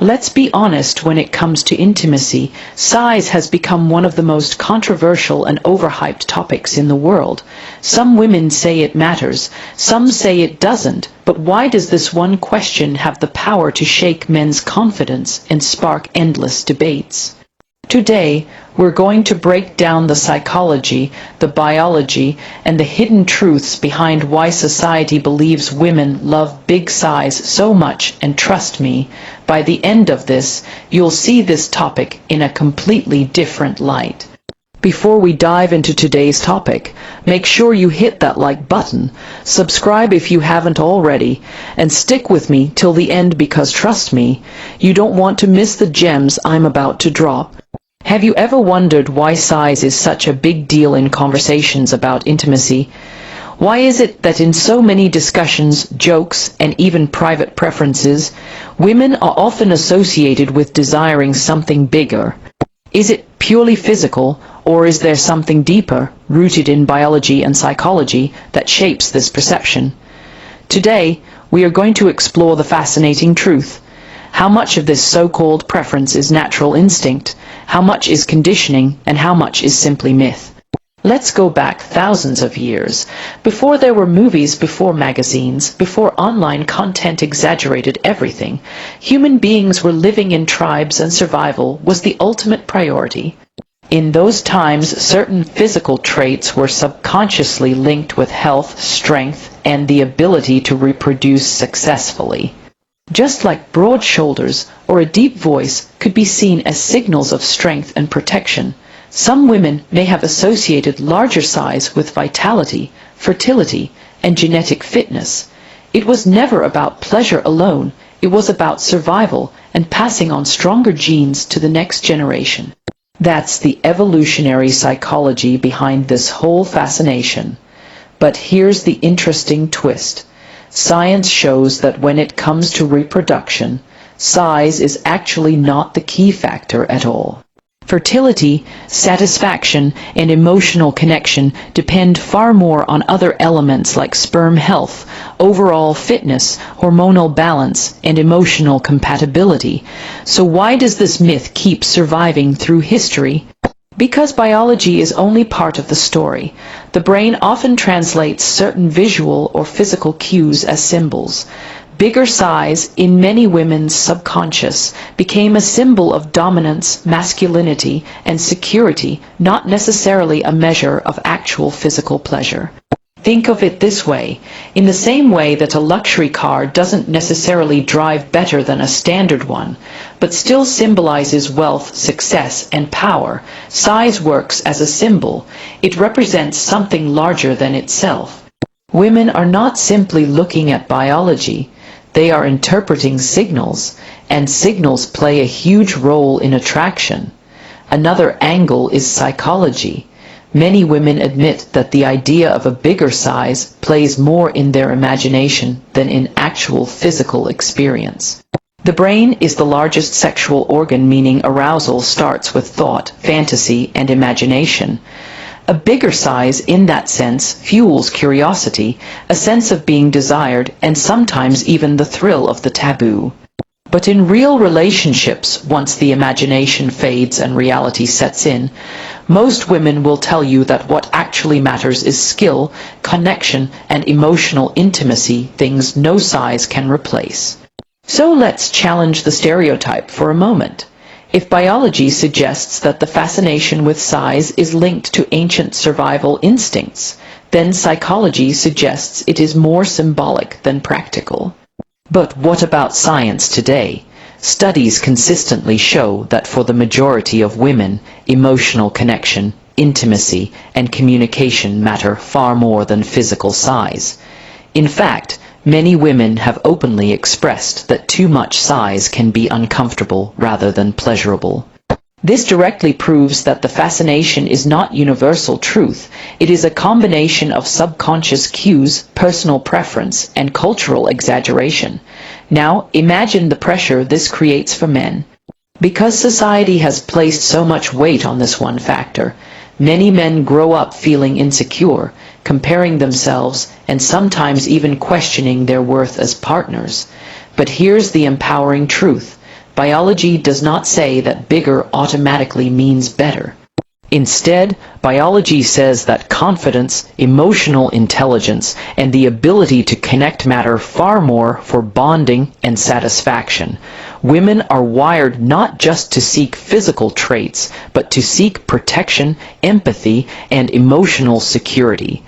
Let's be honest, when it comes to intimacy, size has become one of the most controversial and overhyped topics in the world. Some women say it matters, some say it doesn't, but why does this one question have the power to shake men's confidence and spark endless debates? Today, we're going to break down the psychology, the biology, and the hidden truths behind why society believes women love big size so much, and trust me, by the end of this, you'll see this topic in a completely different light. Before we dive into today's topic, make sure you hit that like button, subscribe if you haven't already, and stick with me till the end because trust me, you don't want to miss the gems I'm about to drop. Have you ever wondered why size is such a big deal in conversations about intimacy? Why is it that in so many discussions, jokes, and even private preferences, women are often associated with desiring something bigger? Is it purely physical, or is there something deeper, rooted in biology and psychology, that shapes this perception? Today, we are going to explore the fascinating truth. How much of this so-called preference is natural instinct? How much is conditioning, and how much is simply myth? Let's go back thousands of years. Before there were movies, before magazines, before online content exaggerated everything, human beings were living in tribes and survival was the ultimate priority. In those times, certain physical traits were subconsciously linked with health, strength, and the ability to reproduce successfully. Just like broad shoulders or a deep voice could be seen as signals of strength and protection, some women may have associated larger size with vitality, fertility, and genetic fitness. It was never about pleasure alone, it was about survival and passing on stronger genes to the next generation. That's the evolutionary psychology behind this whole fascination. But here's the interesting twist. Science shows that when it comes to reproduction, size is actually not the key factor at all. Fertility, satisfaction, and emotional connection depend far more on other elements like sperm health, overall fitness, hormonal balance, and emotional compatibility. So why does this myth keep surviving through history? Because biology is only part of the story. The brain often translates certain visual or physical cues as symbols. Bigger size, in many women's subconscious, became a symbol of dominance, masculinity, and security, not necessarily a measure of actual physical pleasure. Think of it this way. In the same way that a luxury car doesn't necessarily drive better than a standard one, but still symbolizes wealth, success, and power, size works as a symbol. It represents something larger than itself. Women are not simply looking at biology. They are interpreting signals, and signals play a huge role in attraction. Another angle is psychology. Many women admit that the idea of a bigger size plays more in their imagination than in actual physical experience. The brain is the largest sexual organ, meaning arousal starts with thought, fantasy, and imagination. A bigger size, in that sense, fuels curiosity, a sense of being desired, and sometimes even the thrill of the taboo. But in real relationships, once the imagination fades and reality sets in, most women will tell you that what actually matters is skill, connection, and emotional intimacy, things no size can replace. So let's challenge the stereotype for a moment. If biology suggests that the fascination with size is linked to ancient survival instincts, then psychology suggests it is more symbolic than practical. But what about science today? Studies consistently show that for the majority of women, emotional connection, intimacy, and communication matter far more than physical size. In fact, many women have openly expressed that too much size can be uncomfortable rather than pleasurable. This directly proves that the fascination is not universal truth. It is a combination of subconscious cues, personal preference, and cultural exaggeration. Now, imagine the pressure this creates for men. Because society has placed so much weight on this one factor, many men grow up feeling insecure, comparing themselves, and sometimes even questioning their worth as partners. But here's the empowering truth. Biology does not say that bigger automatically means better. Instead, biology says that confidence, emotional intelligence, and the ability to connect matter far more for bonding and satisfaction. Women are wired not just to seek physical traits, but to seek protection, empathy, and emotional security.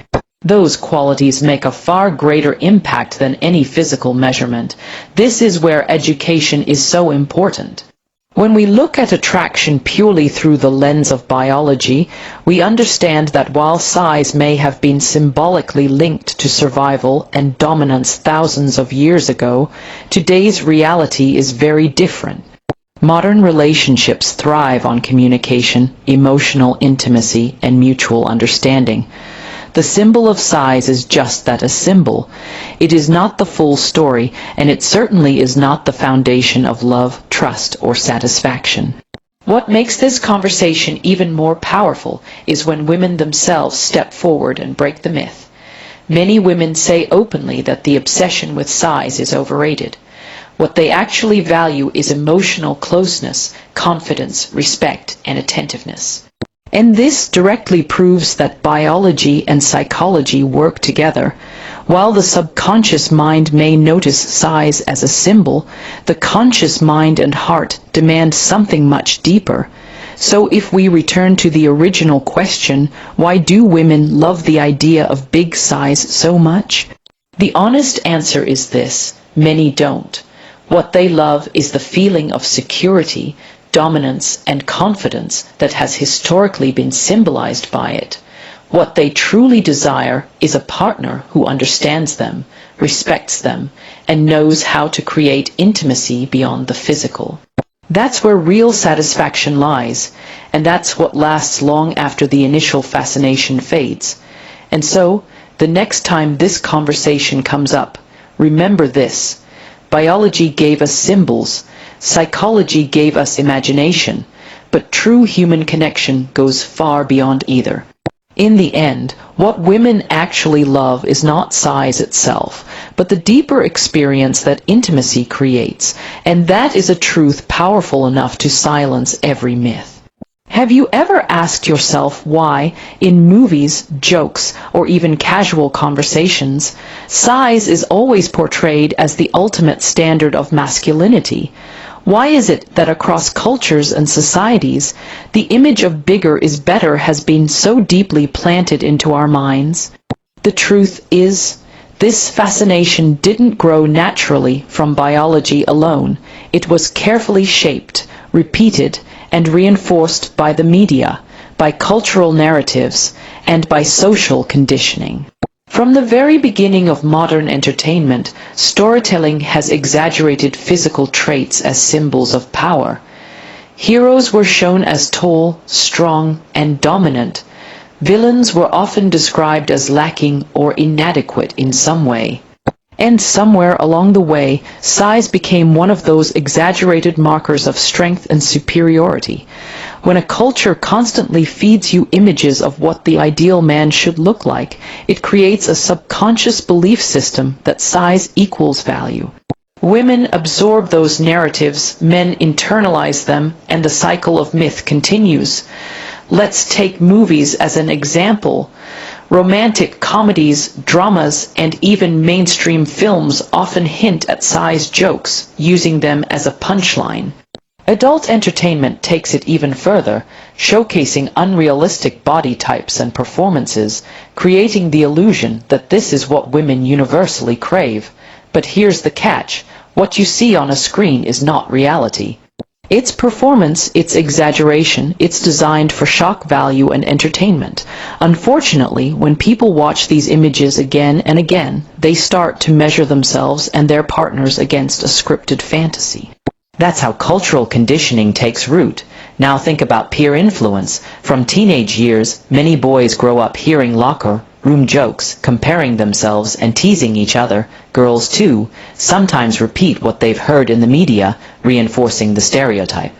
Those qualities make a far greater impact than any physical measurement. This is where education is so important. When we look at attraction purely through the lens of biology, we understand that while size may have been symbolically linked to survival and dominance thousands of years ago, today's reality is very different. Modern relationships thrive on communication, emotional intimacy, and mutual understanding. The symbol of size is just that, a symbol. It is not the full story, and it certainly is not the foundation of love, trust, or satisfaction. What makes this conversation even more powerful is when women themselves step forward and break the myth. Many women say openly that the obsession with size is overrated. What they actually value is emotional closeness, confidence, respect, and attentiveness. And this directly proves that biology and psychology work together. While the subconscious mind may notice size as a symbol, the conscious mind and heart demand something much deeper. So if we return to the original question, why do women love the idea of big size so much? The honest answer is this: many don't. What they love is the feeling of security, dominance, and confidence that has historically been symbolized by it. What they truly desire is a partner who understands them, respects them, and knows how to create intimacy beyond the physical. That's where real satisfaction lies, and that's what lasts long after the initial fascination fades. And so, the next time this conversation comes up, remember this: biology gave us symbols, psychology gave us imagination, but true human connection goes far beyond either. In the end, what women actually love is not size itself, but the deeper experience that intimacy creates, and that is a truth powerful enough to silence every myth. Have you ever asked yourself why, in movies, jokes, or even casual conversations, size is always portrayed as the ultimate standard of masculinity? Why is it that across cultures and societies, the image of bigger is better has been so deeply planted into our minds? The truth is, this fascination didn't grow naturally from biology alone. It was carefully shaped, repeated, and reinforced by the media, by cultural narratives, and by social conditioning. From the very beginning of modern entertainment, storytelling has exaggerated physical traits as symbols of power. Heroes were shown as tall, strong, and dominant. Villains were often described as lacking or inadequate in some way. And somewhere along the way, size became one of those exaggerated markers of strength and superiority. When a culture constantly feeds you images of what the ideal man should look like, it creates a subconscious belief system that size equals value. Women absorb those narratives, men internalize them, and the cycle of myth continues. Let's take movies as an example. Romantic comedies, dramas, and even mainstream films often hint at size jokes, using them as a punchline. Adult entertainment takes it even further, showcasing unrealistic body types and performances, creating the illusion that this is what women universally crave. But here's the catch: what you see on a screen is not reality. It's performance, it's exaggeration, it's designed for shock value and entertainment. Unfortunately, when people watch these images again and again, they start to measure themselves and their partners against a scripted fantasy. That's how cultural conditioning takes root. Now think about peer influence. From teenage years, many boys grow up hearing locker room jokes, comparing themselves and teasing each other. Girls, too, sometimes repeat what they've heard in the media, reinforcing the stereotype.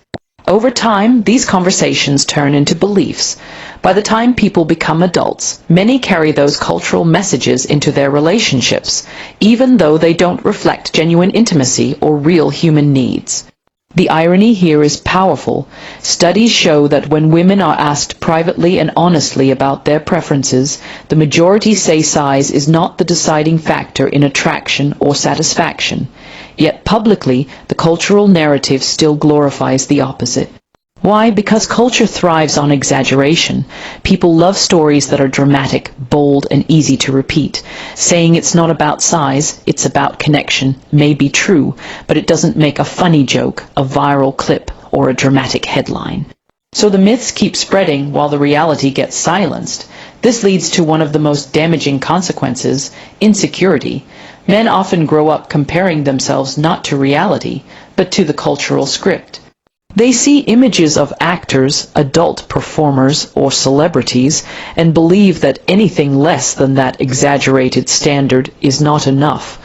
Over time, these conversations turn into beliefs. By the time people become adults, many carry those cultural messages into their relationships, even though they don't reflect genuine intimacy or real human needs. The irony here is powerful. Studies show that when women are asked privately and honestly about their preferences, the majority say size is not the deciding factor in attraction or satisfaction. Yet publicly, the cultural narrative still glorifies the opposite. Why? Because culture thrives on exaggeration. People love stories that are dramatic, bold, and easy to repeat. Saying it's not about size, it's about connection may be true, but it doesn't make a funny joke, a viral clip, or a dramatic headline. So the myths keep spreading while the reality gets silenced. This leads to one of the most damaging consequences: insecurity. Men often grow up comparing themselves not to reality, but to the cultural script. They see images of actors, adult performers, or celebrities, and believe that anything less than that exaggerated standard is not enough.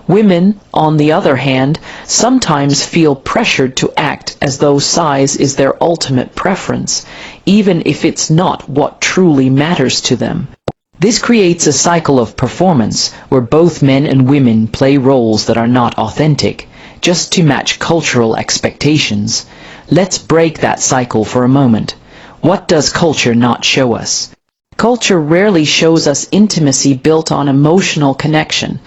Women, on the other hand, sometimes feel pressured to act as though size is their ultimate preference, even if it's not what truly matters to them. This creates a cycle of performance where both men and women play roles that are not authentic, just to match cultural expectations. Let's break that cycle for a moment. What does culture not show us? Culture rarely shows us intimacy built on emotional connection.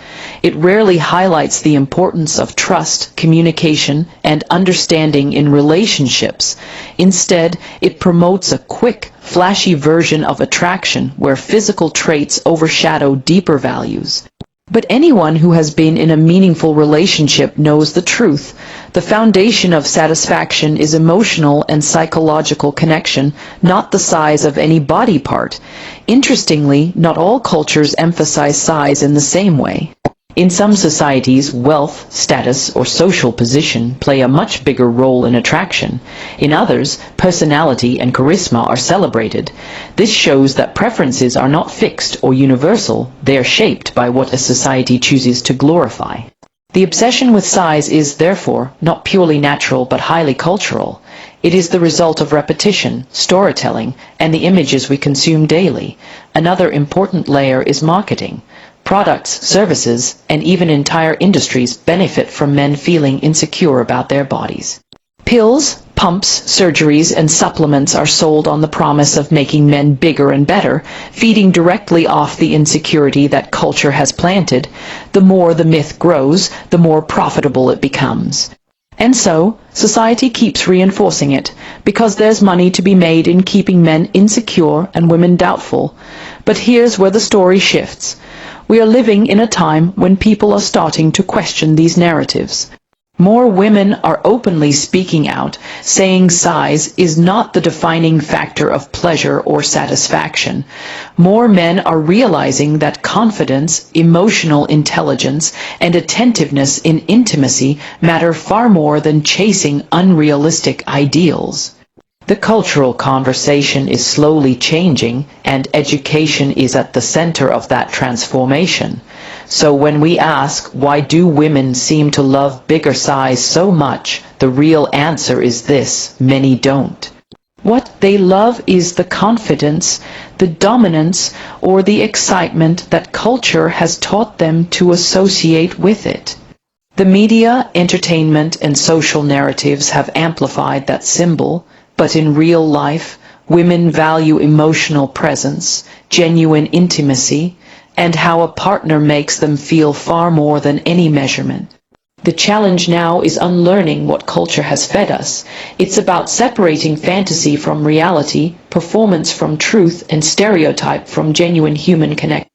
It rarely highlights the importance of trust, communication, and understanding in relationships. Instead, it promotes a quick, flashy version of attraction where physical traits overshadow deeper values. But anyone who has been in a meaningful relationship knows the truth. The foundation of satisfaction is emotional and psychological connection, not the size of any body part. Interestingly, not all cultures emphasize size in the same way. In some societies, wealth, status, or social position play a much bigger role in attraction. In others, personality and charisma are celebrated. This shows that preferences are not fixed or universal. They are shaped by what a society chooses to glorify. The obsession with size is, therefore, not purely natural but highly cultural. It is the result of repetition, storytelling, and the images we consume daily. Another important layer is marketing. Products, services, and even entire industries benefit from men feeling insecure about their bodies. Pills, pumps, surgeries, and supplements are sold on the promise of making men bigger and better, feeding directly off the insecurity that culture has planted. The more the myth grows, the more profitable it becomes. And so, society keeps reinforcing it, because there's money to be made in keeping men insecure and women doubtful. But here's where the story shifts. We are living in a time when people are starting to question these narratives. More women are openly speaking out, saying size is not the defining factor of pleasure or satisfaction. More men are realizing that confidence, emotional intelligence, and attentiveness in intimacy matter far more than chasing unrealistic ideals. The cultural conversation is slowly changing, and education is at the center of that transformation. So when we ask, why do women seem to love bigger size so much, the real answer is this: many don't. What they love is the confidence, the dominance, or the excitement that culture has taught them to associate with it. The media, entertainment, and social narratives have amplified that symbol. But in real life, women value emotional presence, genuine intimacy, and how a partner makes them feel far more than any measurement. The challenge now is unlearning what culture has fed us. It's about separating fantasy from reality, performance from truth, and stereotype from genuine human connection.